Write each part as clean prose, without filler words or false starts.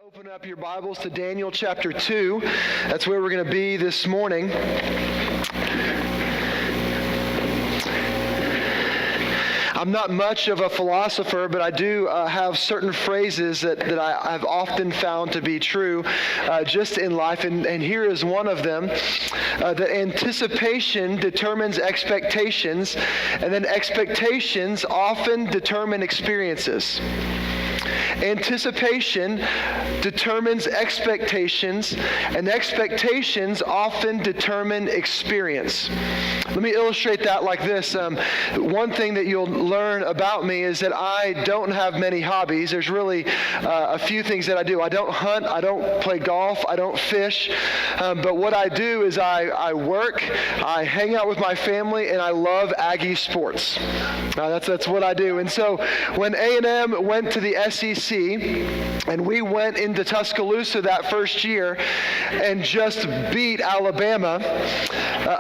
Open up your Bibles to Daniel chapter 2. That's where we're going to be this morning. I'm not much of a philosopher, but I do have certain phrases that I've often found to be true just in life, and here is one of them. That anticipation determines expectations, and then expectations often determine experiences. Anticipation determines expectations, and expectations often determine experience. Let me illustrate that like this. One thing that you'll learn about me is that I don't have many hobbies. There's really a few things that I do. I don't hunt, I don't play golf, I don't fish, but what I do is I work, I hang out with my family, and I love Aggie sports. That's what I do. And so when A&M went to the SEC, and we went into Tuscaloosa that first year and just beat Alabama,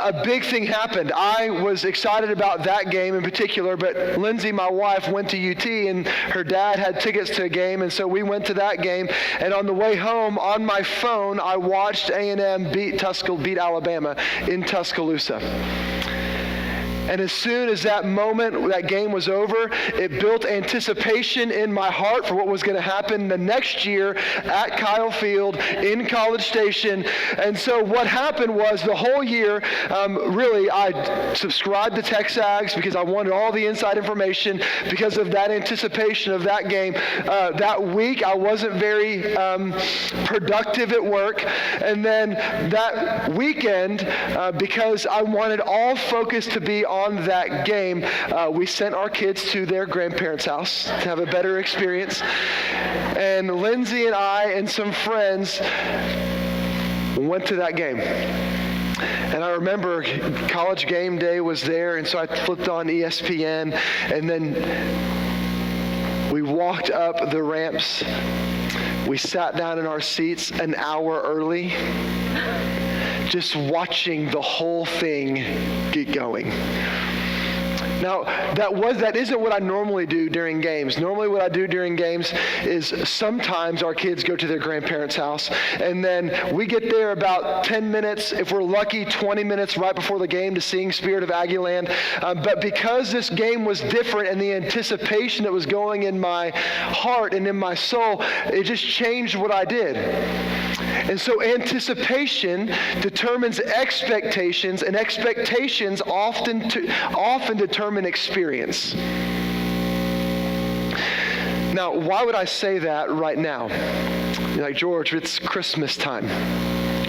a big thing happened. I was excited about that game in particular, but Lindsay, my wife, went to UT, and her dad had tickets to a game, and so we went to that game. And on the way home, on my phone, I watched A&M beat Alabama in Tuscaloosa. And as soon as that game was over, it built anticipation in my heart for what was going to happen the next year at Kyle Field in College Station. And so what happened was the whole year, really, I subscribed to TexAgs because I wanted all the inside information because of that anticipation of that game. That week, I wasn't very productive at work. And then that weekend, because I wanted all focus to be on that game, we sent our kids to their grandparents' house to have a better experience. And Lindsay and I and some friends went to that game. And I remember College Game Day was there, and so I flipped on ESPN, and then we walked up the ramps. We sat down in our seats an hour early, just watching the whole thing get going. Now, that isn't what I normally do during games. Normally what I do during games is sometimes our kids go to their grandparents' house, and then we get there about 10 minutes, if we're lucky, 20 minutes right before the game to sing Spirit of Aggieland. But because this game was different and the anticipation that was going in my heart and in my soul, it just changed what I did. And so anticipation determines expectations, and expectations often determine experience. Now, why would I say that right now? You're like, George, it's Christmas time.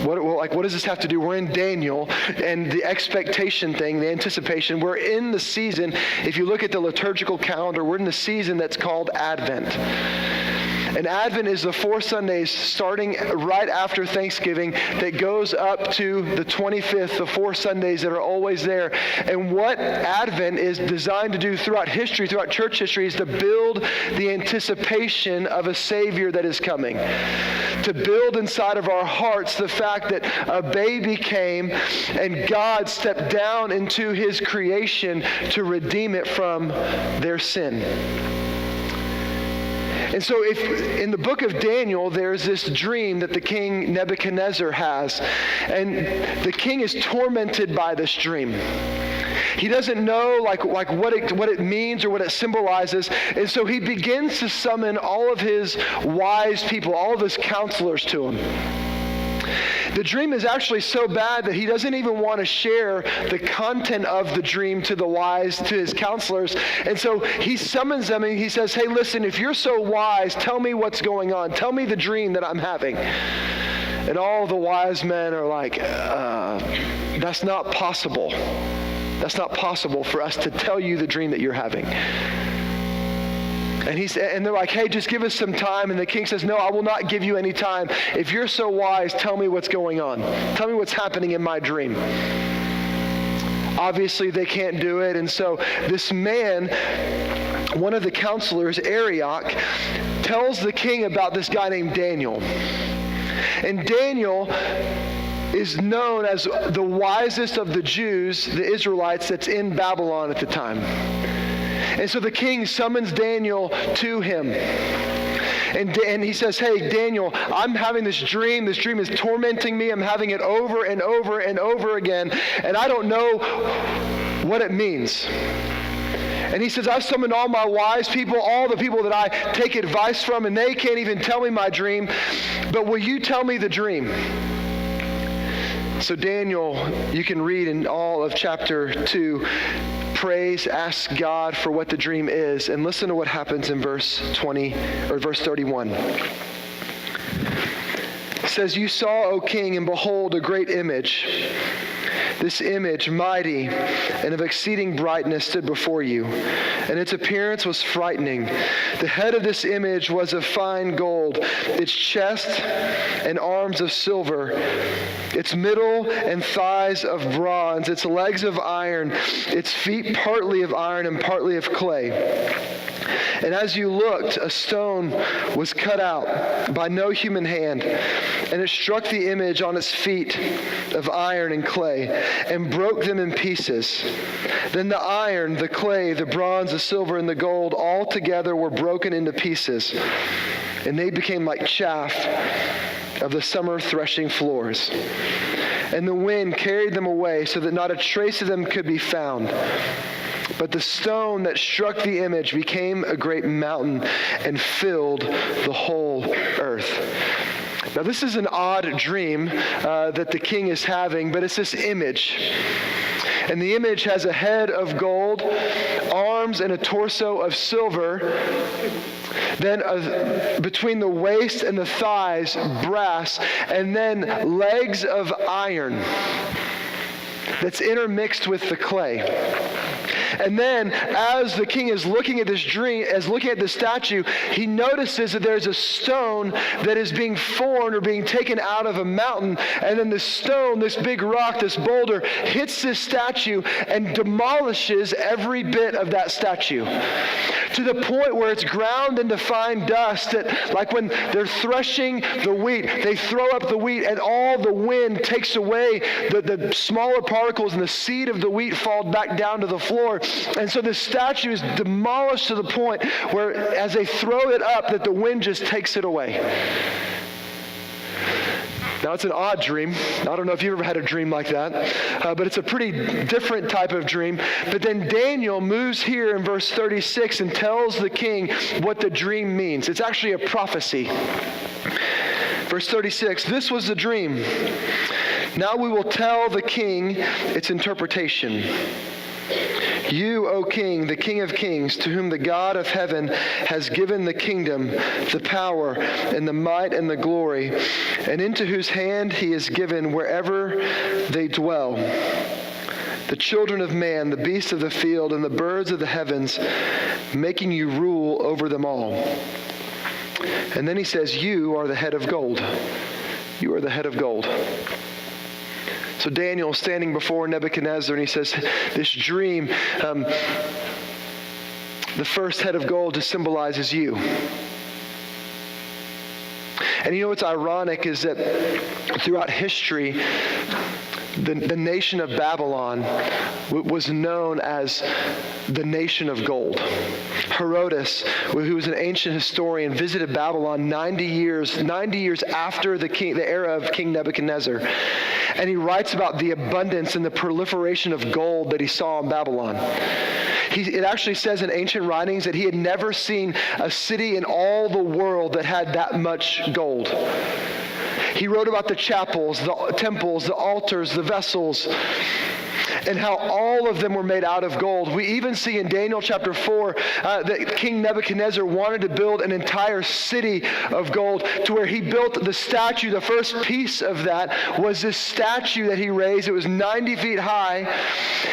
What does this have to do? We're in Daniel, and the expectation thing, the anticipation, we're in the season. If you look at the liturgical calendar, we're in the season that's called Advent. And Advent is the 4 Sundays starting right after Thanksgiving that goes up to the 25th, the 4 Sundays that are always there. And what Advent is designed to do throughout history, throughout church history, is to build the anticipation of a Savior that is coming. To build inside of our hearts the fact that a baby came and God stepped down into His creation to redeem it from their sin. And so if in the book of Daniel, there's this dream that the king Nebuchadnezzar has, and the king is tormented by this dream. He doesn't know what it means or what it symbolizes, and so he begins to summon all of his wise people, all of his counselors to him. The dream is actually so bad that he doesn't even want to share the content of the dream to the wise, to his counselors. And so he summons them and he says, hey, listen, if you're so wise, tell me what's going on. Tell me the dream that I'm having. And all the wise men are like, that's not possible. That's not possible for us to tell you the dream that you're having. And they're like, hey, just give us some time. And the king says, no, I will not give you any time. If you're so wise, tell me what's going on. Tell me what's happening in my dream. Obviously, they can't do it. And so this man, one of the counselors, Arioch, tells the king about this guy named Daniel. And Daniel is known as the wisest of the Jews, the Israelites, that's in Babylon at the time. And so the king summons Daniel to him. And he says, hey, Daniel, I'm having this dream. This dream is tormenting me. I'm having it over and over and over again, and I don't know what it means. And he says, I've summoned all my wise people, all the people that I take advice from, and they can't even tell me my dream. But will you tell me the dream? So Daniel, you can read in all of chapter 2, prays, asks God for what the dream is. And listen to what happens in verse 31. It says, you saw, O king, and behold, a great image. This image, mighty and of exceeding brightness, stood before you, and its appearance was frightening. The head of this image was of fine gold, its chest and arms of silver, its middle and thighs of bronze, its legs of iron, its feet partly of iron and partly of clay. And as you looked, a stone was cut out by no human hand, and it struck the image on its feet of iron and clay, and broke them in pieces. Then the iron, the clay, the bronze, the silver, and the gold all together were broken into pieces, and they became like chaff of the summer threshing floors. And the wind carried them away, so that not a trace of them could be found. But the stone that struck the image became a great mountain and filled the whole earth. Now, this is an odd dream that the king is having, but it's this image. And the image has a head of gold, arms and a torso of silver, then between the waist and the thighs, brass, and then legs of iron that's intermixed with the clay. And then, as the king is looking at this dream, as looking at the statue, he notices that there's a stone that is being formed or being taken out of a mountain. And then the stone, this big rock, this boulder, hits this statue and demolishes every bit of that statue, to the point where it's ground into fine dust. That, like when they're threshing the wheat, they throw up the wheat, and all the wind takes away the smaller particles, and the seed of the wheat fall back down to the floor. And so the statue is demolished to the point where, as they throw it up, that the wind just takes it away. Now, it's an odd dream. I don't know if you've ever had a dream like that, but it's a pretty different type of dream. But then Daniel moves here in verse 36 and tells the king what the dream means. It's actually a prophecy. Verse 36, this was the dream. Now we will tell the king its interpretation. You, O king, the King of kings, to whom the God of heaven has given the kingdom, the power, and the might, and the glory, and into whose hand he is given wherever they dwell, the children of man, the beasts of the field, and the birds of the heavens, making you rule over them all. And then he says, you are the head of gold. You are the head of gold. So Daniel is standing before Nebuchadnezzar, and he says, this dream, the first head of gold just symbolizes you. And you know what's ironic is that throughout history, the nation of Babylon was known as the nation of gold. Herodotus, who was an ancient historian, visited Babylon 90 years after the era of King Nebuchadnezzar. And he writes about the abundance and the proliferation of gold that he saw in Babylon. It actually says in ancient writings that he had never seen a city in all the world that had that much gold. He wrote about the chapels, the temples, the altars, the vessels, and how all of them were made out of gold. We even see in Daniel chapter 4 that King Nebuchadnezzar wanted to build an entire city of gold, to where he built the statue. The first piece of that was this statue that he raised. It was 90 feet high,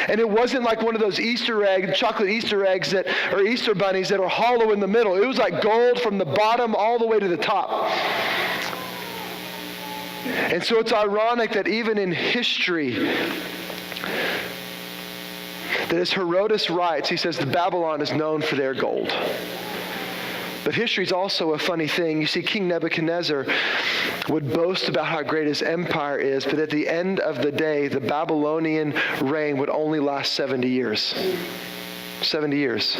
and it wasn't like one of those chocolate Easter eggs or Easter bunnies that are hollow in the middle. It was like gold from the bottom all the way to the top. And so it's ironic that even in history, that as Herodotus writes, he says that Babylon is known for their gold. But history is also a funny thing. You see, King Nebuchadnezzar would boast about how great his empire is, but at the end of the day, the Babylonian reign would only last 70 years. 70 years.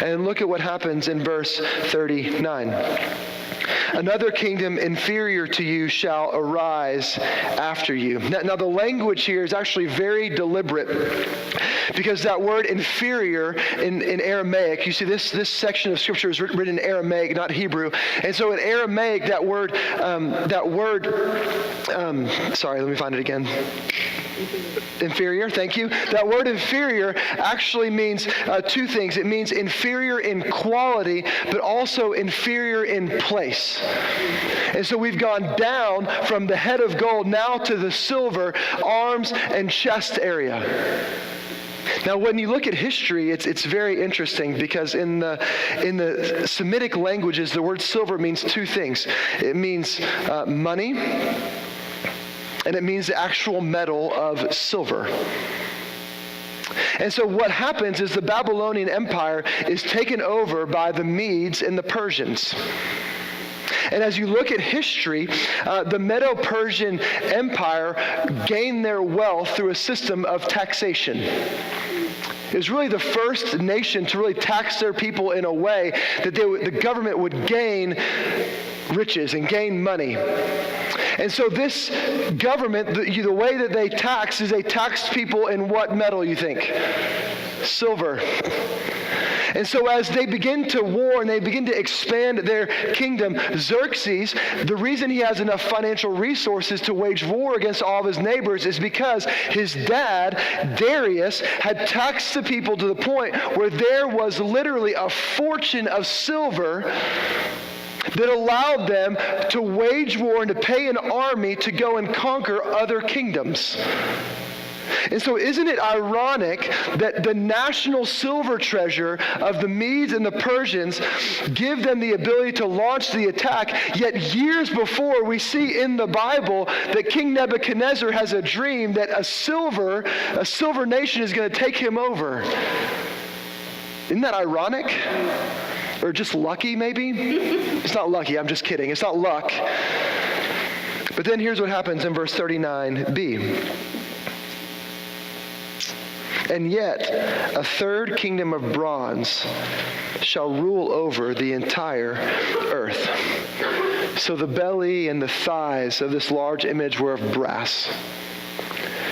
And look at what happens in verse 39. Another kingdom inferior to you shall arise after you. Now the language here is actually very deliberate, because that word inferior in Aramaic, you see this section of Scripture is written in Aramaic, not Hebrew. And so in Aramaic, that word, sorry, let me find it again. Inferior, thank you. That word inferior actually means two things. It means inferior in quality, but also inferior in place. And so we've gone down from the head of gold now to the silver, arms and chest area. Now, when you look at history, it's very interesting, because in the Semitic languages, the word silver means two things. It means money, and it means the actual metal of silver. And so what happens is the Babylonian Empire is taken over by the Medes and the Persians. And as you look at history, the Medo-Persian Empire gained their wealth through a system of taxation. It was really the first nation to really tax their people in a way that the government would gain riches and gain money. And so this government, the way that they tax is they taxed people in what metal, you think? Silver. And so as they begin to war and they begin to expand their kingdom, Xerxes, the reason he has enough financial resources to wage war against all of his neighbors is because his dad, Darius, had taxed the people to the point where there was literally a fortune of silver that allowed them to wage war and to pay an army to go and conquer other kingdoms. And so isn't it ironic that the national silver treasure of the Medes and the Persians give them the ability to launch the attack, yet years before we see in the Bible that King Nebuchadnezzar has a dream that a silver nation is going to take him over. Isn't that ironic? Or just lucky, maybe? It's not lucky, I'm just kidding. It's not luck. But then here's what happens in verse 39b. And yet, a third kingdom of bronze shall rule over the entire earth. So the belly and the thighs of this large image were of brass.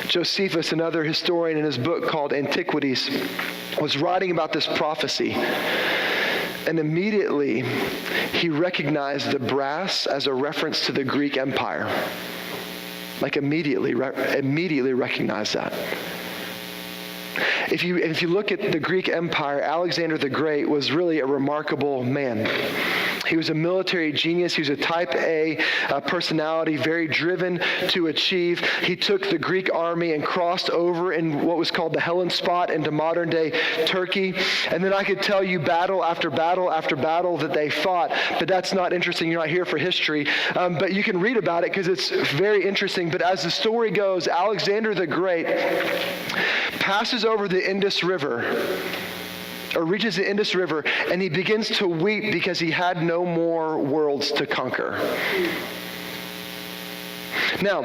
Josephus, another historian, in his book called Antiquities, was writing about this prophecy. And immediately, he recognized the brass as a reference to the Greek Empire. Like immediately recognized that. If you look at the Greek Empire, Alexander the Great was really a remarkable man. He was a military genius. He was a type A personality, very driven to achieve. He took the Greek army and crossed over in what was called the Hellespont into modern-day Turkey. And then I could tell you battle after battle after battle that they fought, but that's not interesting. You're not here for history. But you can read about it because it's very interesting. But as the story goes, Alexander the Great passes over the Indus River, or reaches the Indus River, and he begins to weep because he had no more worlds to conquer. Now,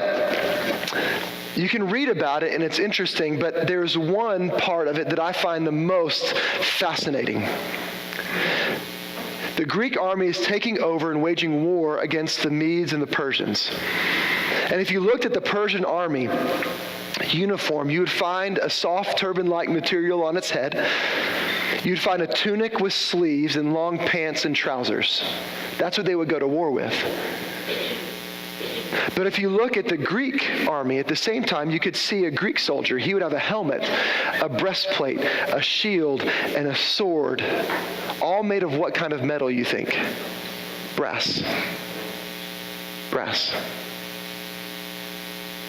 you can read about it and it's interesting, but there's one part of it that I find the most fascinating. The Greek army is taking over and waging war against the Medes and the Persians. And if you looked at the Persian army uniform, you would find a soft turban-like material on its head. You'd find a tunic with sleeves and long pants and trousers. That's what they would go to war with. But if you look at the Greek army, at the same time, you could see a Greek soldier. He would have a helmet, a breastplate, a shield, and a sword, all made of what kind of metal, you think? Brass. Brass.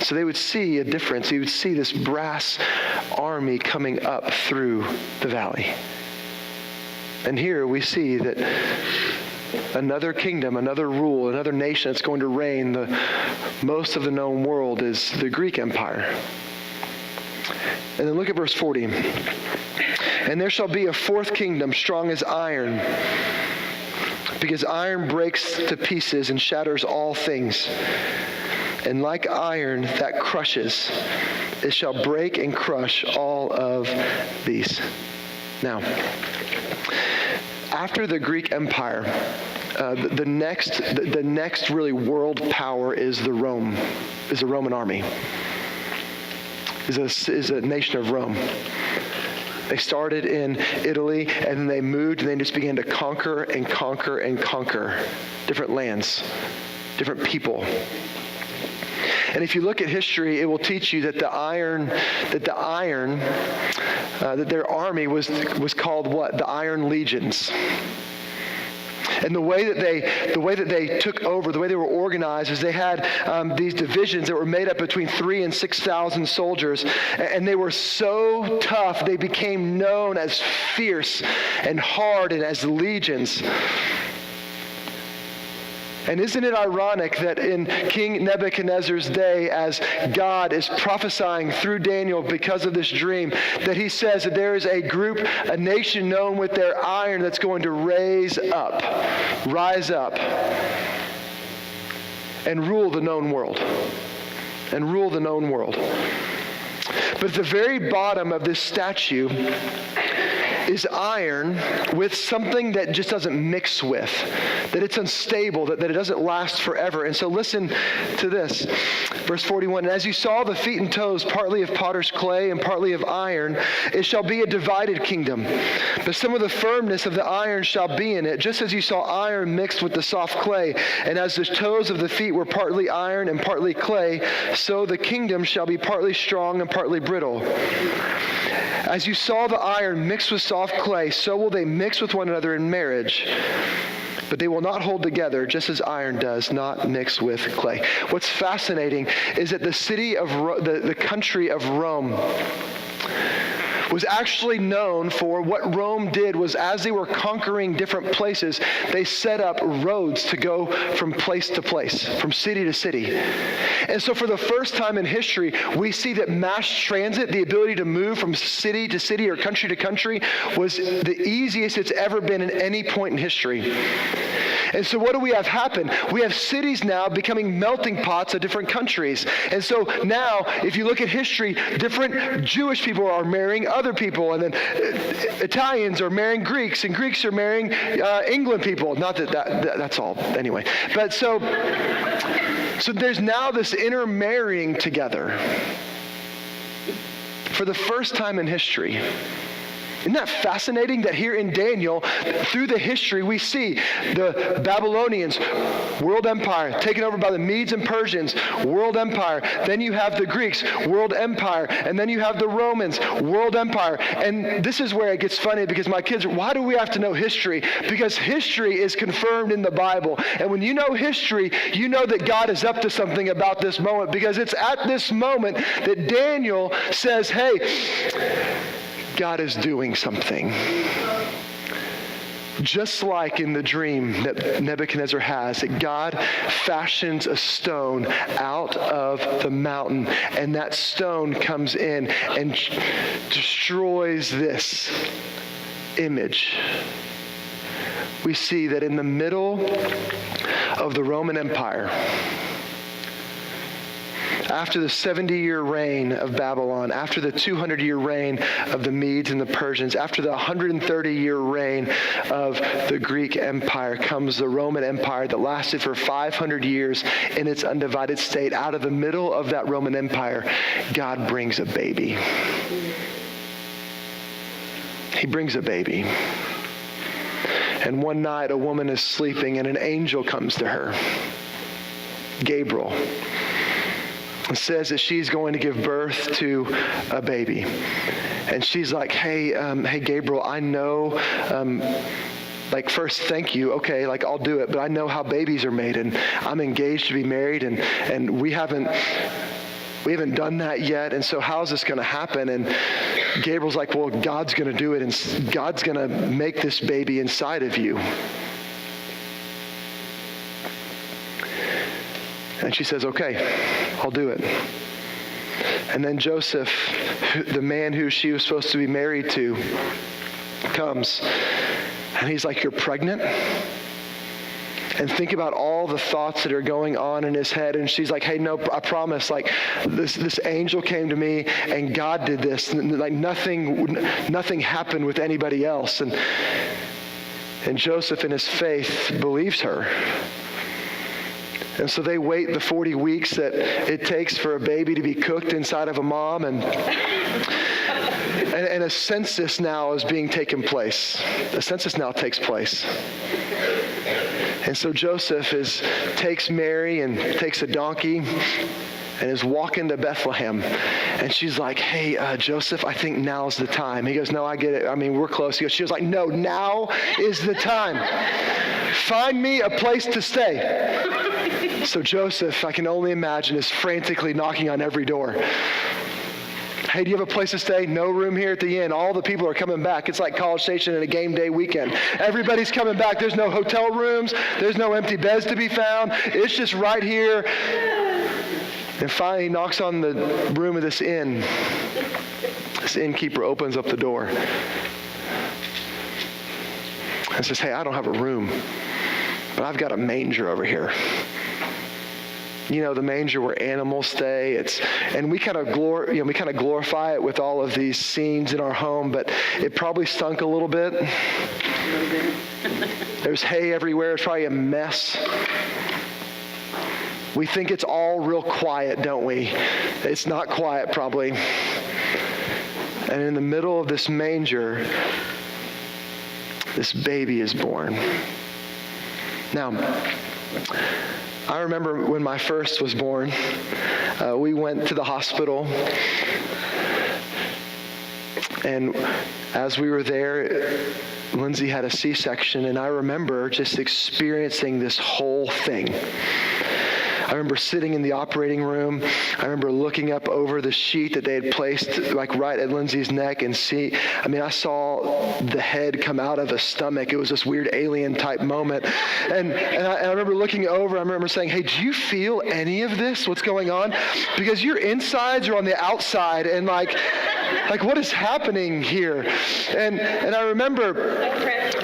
So they would see a difference. You would see this brass army coming up through the valley. And here we see that another kingdom, another rule, another nation that's going to reign most of the known world is the Greek Empire. And then look at verse 40. And there shall be a fourth kingdom, strong as iron, because iron breaks to pieces and shatters all things. And like iron that crushes, it shall break and crush all of these. Now, after the Greek Empire, the next really world power is the Roman army, is a nation of Rome. They started in Italy, and then they moved, and they just began to conquer and conquer and conquer different lands, different people. And if you look at history, it will teach you that that their army was called what? The Iron Legions. And the way that they took over, the way they were organized, is they had these divisions that were made up between 3,000 and 6,000 soldiers, and they were so tough they became known as fierce and hard and as legions. And isn't it ironic that in King Nebuchadnezzar's day, as God is prophesying through Daniel because of this dream, that he says that there is a nation known with their iron that's going to rise up, and rule the known world. But at the very bottom of this statue is iron with something that just doesn't mix with, that it's unstable, that it doesn't last forever. And so listen to this, verse 41, and as you saw the feet and toes, partly of potter's clay and partly of iron, it shall be a divided kingdom. But some of the firmness of the iron shall be in it, just as you saw iron mixed with the soft clay. And as the toes of the feet were partly iron and partly clay, so the kingdom shall be partly strong and partly brittle. As you saw the iron mixed with soft clay, so will they mix with one another in marriage. But they will not hold together, just as iron does not mix with clay. What's fascinating is that the country of Rome was actually known for what Rome did was, as they were conquering different places, they set up roads to go from place to place, from city to city. And so for the first time in history, we see that mass transit, the ability to move from city to city or country to country, was the easiest it's ever been in any point in history. And so what do we have happen? We have cities now becoming melting pots of different countries. And so now, if you look at history, different Jewish people are marrying other people, and then Italians are marrying Greeks, and Greeks are marrying England people. Not that's all, anyway. But so there's now this intermarrying together for the first time in history. Isn't that fascinating that here in Daniel, through the history, we see the Babylonians, world empire, taken over by the Medes and Persians, world empire. Then you have the Greeks, world empire. And then you have the Romans, world empire. And this is where it gets funny, because my kids, why do we have to know history? Because history is confirmed in the Bible. And when you know history, you know that God is up to something about this moment, because it's at this moment that Daniel says, hey, God is doing something. Just like in the dream that Nebuchadnezzar has, that God fashions a stone out of the mountain, and that stone comes in and destroys this image. We see that in the middle of the Roman Empire, after the 70-year reign of Babylon, after the 200-year reign of the Medes and the Persians, after the 130-year reign of the Greek Empire, comes the Roman Empire that lasted for 500 years in its undivided state. Out of the middle of that Roman Empire, God brings a baby. He brings a baby. And one night, a woman is sleeping, and an angel comes to her, Gabriel. It says that she's going to give birth to a baby. And she's like, hey, Gabriel, I know, first, thank you. Okay, I'll do it. But I know how babies are made, and I'm engaged to be married, and we haven't done that yet. And so how's this going to happen? And Gabriel's like, well, God's going to do it, and God's going to make this baby inside of you. And she says, okay, I'll do it. And then Joseph, the man who she was supposed to be married to, comes. And he's like, you're pregnant? And think about all the thoughts that are going on in his head. And she's like, hey, no, I promise. This angel came to me, and God did this. And nothing happened with anybody else. And Joseph, in his faith, believes her. And so they wait the 40 weeks that it takes for a baby to be cooked inside of a mom, and a census now is being taken place. The census now takes place. And so Joseph takes Mary and takes a donkey and is walking to Bethlehem. And she's like, hey, Joseph, I think now's the time. He goes, no, I get it. I mean, we're close. She was like, no, now is the time. Find me a place to stay. So Joseph, I can only imagine, is frantically knocking on every door. Hey, do you have a place to stay? No room here at the inn. All the people are coming back. It's like College Station in a game day weekend. Everybody's coming back. There's no hotel rooms. There's no empty beds to be found. It's just right here. And finally, he knocks on the room of this inn. This innkeeper opens up the door and says, hey, I don't have a room, but I've got a manger over here. You know, the manger where animals stay. And we kind of glorify it with all of these scenes in our home, but it probably stunk a little bit. There's hay everywhere. It's probably a mess. We think it's all real quiet, don't we? It's not quiet, probably. And in the middle of this manger, this baby is born. Now, I remember when my first was born, we went to the hospital, and as we were there, Lindsay had a C-section, and I remember just experiencing this whole thing. I remember sitting in the operating room. I remember looking up over the sheet that they had placed like right at Lindsay's neck and I saw the head come out of the stomach. It was this weird alien type moment. And I remember looking over, I remember saying, hey, do you feel any of this? What's going on? Because your insides are on the outside, and like what is happening here? And I remember,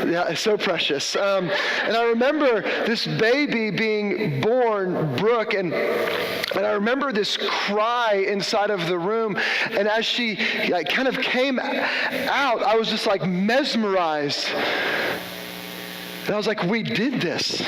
yeah, it's so precious. And I remember this baby being born, Brooke, and I remember this cry inside of the room. And as she kind of came out, I was just like mesmerized. And I was like, we did this.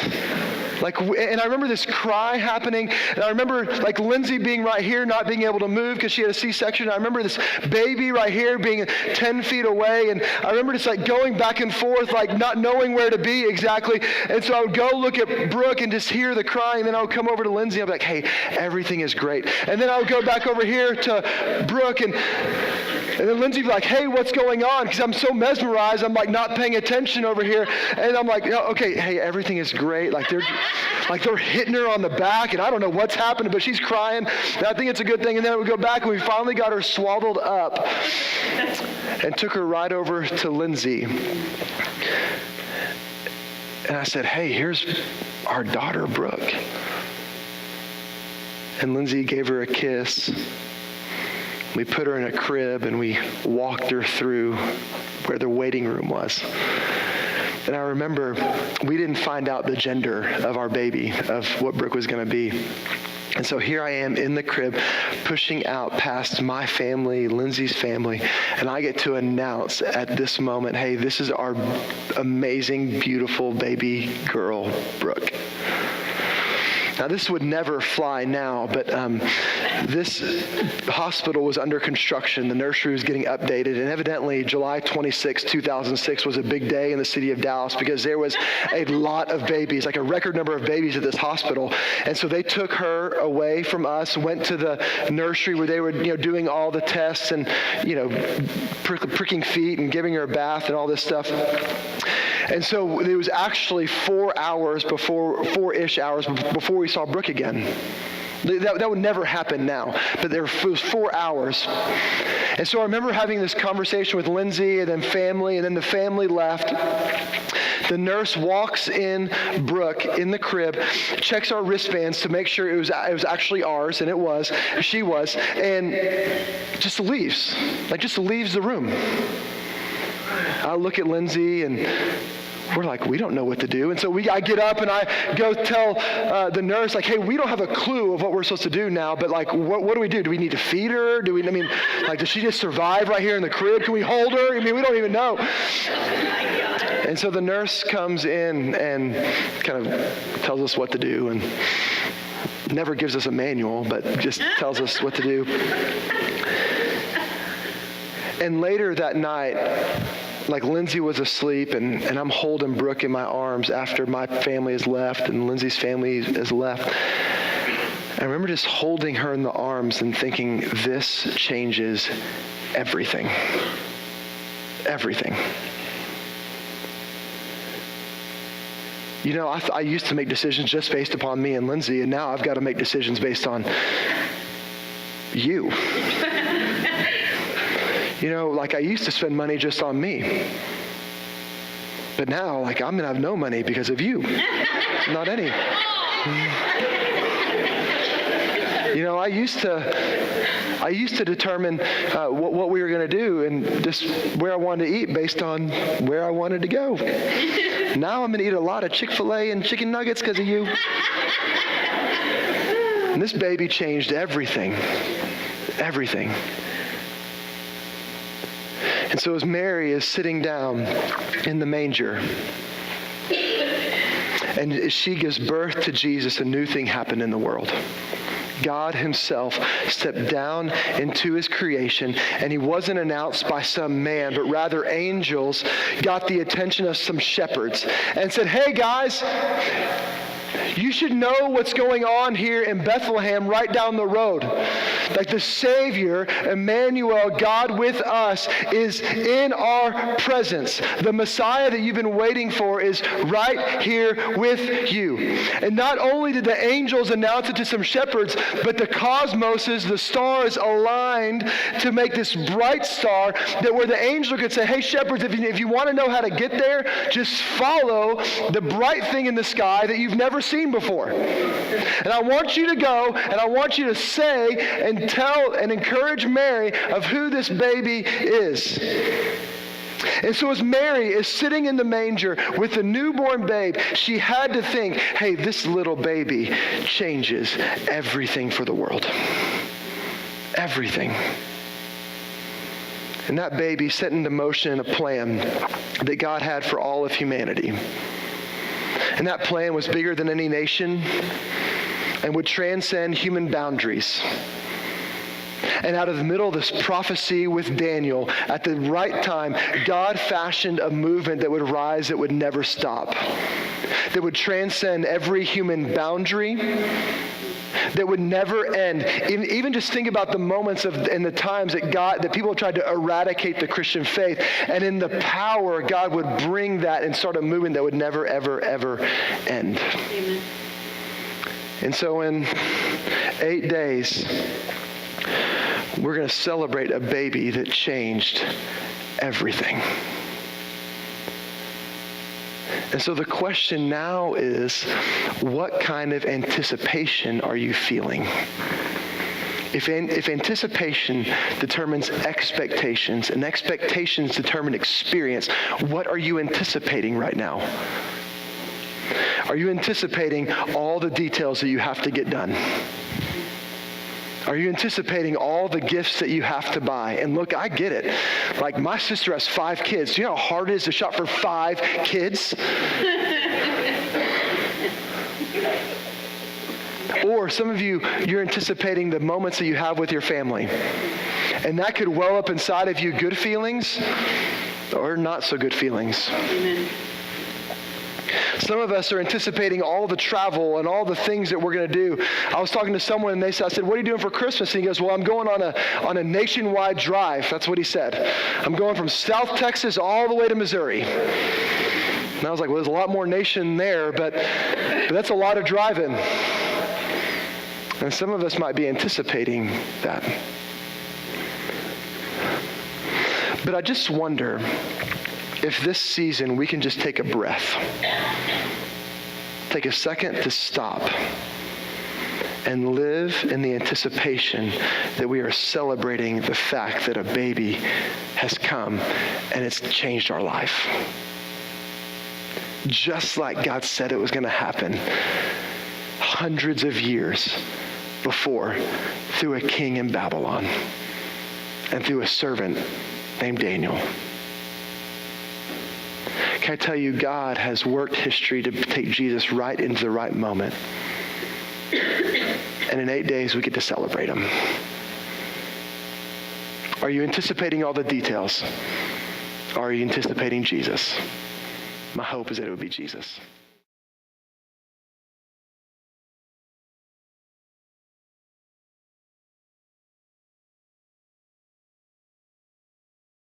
And I remember this cry happening, and I remember Lindsay being right here, not being able to move because she had a C-section. I remember this baby right here being 10 feet away, and I remember just going back and forth, not knowing where to be exactly. And so I would go look at Brooke and just hear the crying, and then I would come over to Lindsay, and I'd be like, hey, everything is great. And then I would go back over here to Brooke, and then Lindsay would be like, hey, what's going on? Because I'm so mesmerized, I'm not paying attention over here. And I'm like, oh, okay, hey, everything is great. They're hitting her on the back, and I don't know what's happening, but she's crying. And I think it's a good thing. And then we go back, and we finally got her swaddled up and took her right over to Lindsay. And I said, hey, here's our daughter, Brooke. And Lindsay gave her a kiss. We put her in a crib, and we walked her through where the waiting room was. And I remember we didn't find out the gender of our baby, of what Brooke was going to be. And so here I am in the crib, pushing out past my family, Lindsay's family, and I get to announce at this moment, hey, this is our amazing, beautiful baby girl, Brooke. Now, this would never fly now, but this hospital was under construction. The nursery was getting updated, and evidently July 26, 2006 was a big day in the city of Dallas because there was a lot of babies, a record number of babies at this hospital. And so they took her away from us, went to the nursery where they were doing all the tests and pricking feet and giving her a bath and all this stuff. And so it was actually 4-ish hours before we saw Brooke again. That would never happen now, but it was 4 hours. And so I remember having this conversation with Lindsay and then family, and then the family left. The nurse walks in Brooke in the crib, checks our wristbands to make sure it was actually ours, and it was. She was, and just leaves. Just leaves the room. I look at Lindsay, and we're like, we don't know what to do. And so I get up and I go tell the nurse, hey, we don't have a clue of what we're supposed to do now, but what do we do? Do we need to feed her? Does she just survive right here in the crib? Can we hold her? We don't even know. And so the nurse comes in and kind of tells us what to do, and never gives us a manual, but just tells us what to do. And later that night, like Lindsay was asleep, and I'm holding Brooke in my arms after my family has left and Lindsay's family has left. I remember just holding her in the arms and thinking, this changes everything. Everything. You know, I used to make decisions just based upon me and Lindsay, and now I've got to make decisions based on you. You know, like I used to spend money just on me. But now, like, I'm going to have no money because of you. Not any. You know, I used to determine what we were going to do and just where I wanted to eat based on where I wanted to go. Now I'm going to eat a lot of Chick-fil-A and chicken nuggets because of you. And this baby changed everything. Everything. And so as Mary is sitting down in the manger, and as she gives birth to Jesus, a new thing happened in the world. God himself stepped down into his creation, and he wasn't announced by some man, but rather angels got the attention of some shepherds and said, hey guys, you should know what's going on here in Bethlehem right down the road. Like the Savior, Emmanuel, God with us, is in our presence. The Messiah that you've been waiting for is right here with you. And not only did the angels announce it to some shepherds, but the cosmoses, the stars aligned to make this bright star that where the angel could say, hey shepherds, if you want to know how to get there, just follow the bright thing in the sky that you've never seen before. And I want you to go, and I want you to say and tell and encourage Mary of who this baby is. And so as Mary is sitting in the manger with the newborn babe, she had to think, hey, this little baby changes everything for the world. Everything. And that baby set into motion a plan that God had for all of humanity. And that plan was bigger than any nation and would transcend human boundaries. And out of the middle of this prophecy with Daniel, at the right time, God fashioned a movement that would rise, that would never stop, that would transcend every human boundary, that would never end. Even just think about the moments and the times that people tried to eradicate the Christian faith, and in the power, God would bring that and start a movement that would never, ever, ever end. Amen. And so in 8 days, we're going to celebrate a baby that changed everything. And so the question now is, what kind of anticipation are you feeling? If anticipation determines expectations, and expectations determine experience, what are you anticipating right now? Are you anticipating all the details that you have to get done? Are you anticipating all the gifts that you have to buy? And look, I get it. Like, my sister has 5 kids. Do you know how hard it is to shop for 5 kids? Or some of you, you're anticipating the moments that you have with your family. And that could well up inside of you good feelings or not so good feelings. Amen. Some of us are anticipating all the travel and all the things that we're going to do. I was talking to someone and I said, what are you doing for Christmas? And he goes, well, I'm going on a nationwide drive. That's what he said. I'm going from South Texas all the way to Missouri. And I was like, well, there's a lot more nation there, but that's a lot of driving. And some of us might be anticipating that. But I just wonder if this season we can just take a breath, take a second to stop and live in the anticipation that we are celebrating the fact that a baby has come and it's changed our life. Just like God said it was going to happen hundreds of years before through a king in Babylon and through a servant named Daniel. Can I tell you, God has worked history to take Jesus right into the right moment. And in 8 days, we get to celebrate him. Are you anticipating all the details? Or are you anticipating Jesus? My hope is that it would be Jesus.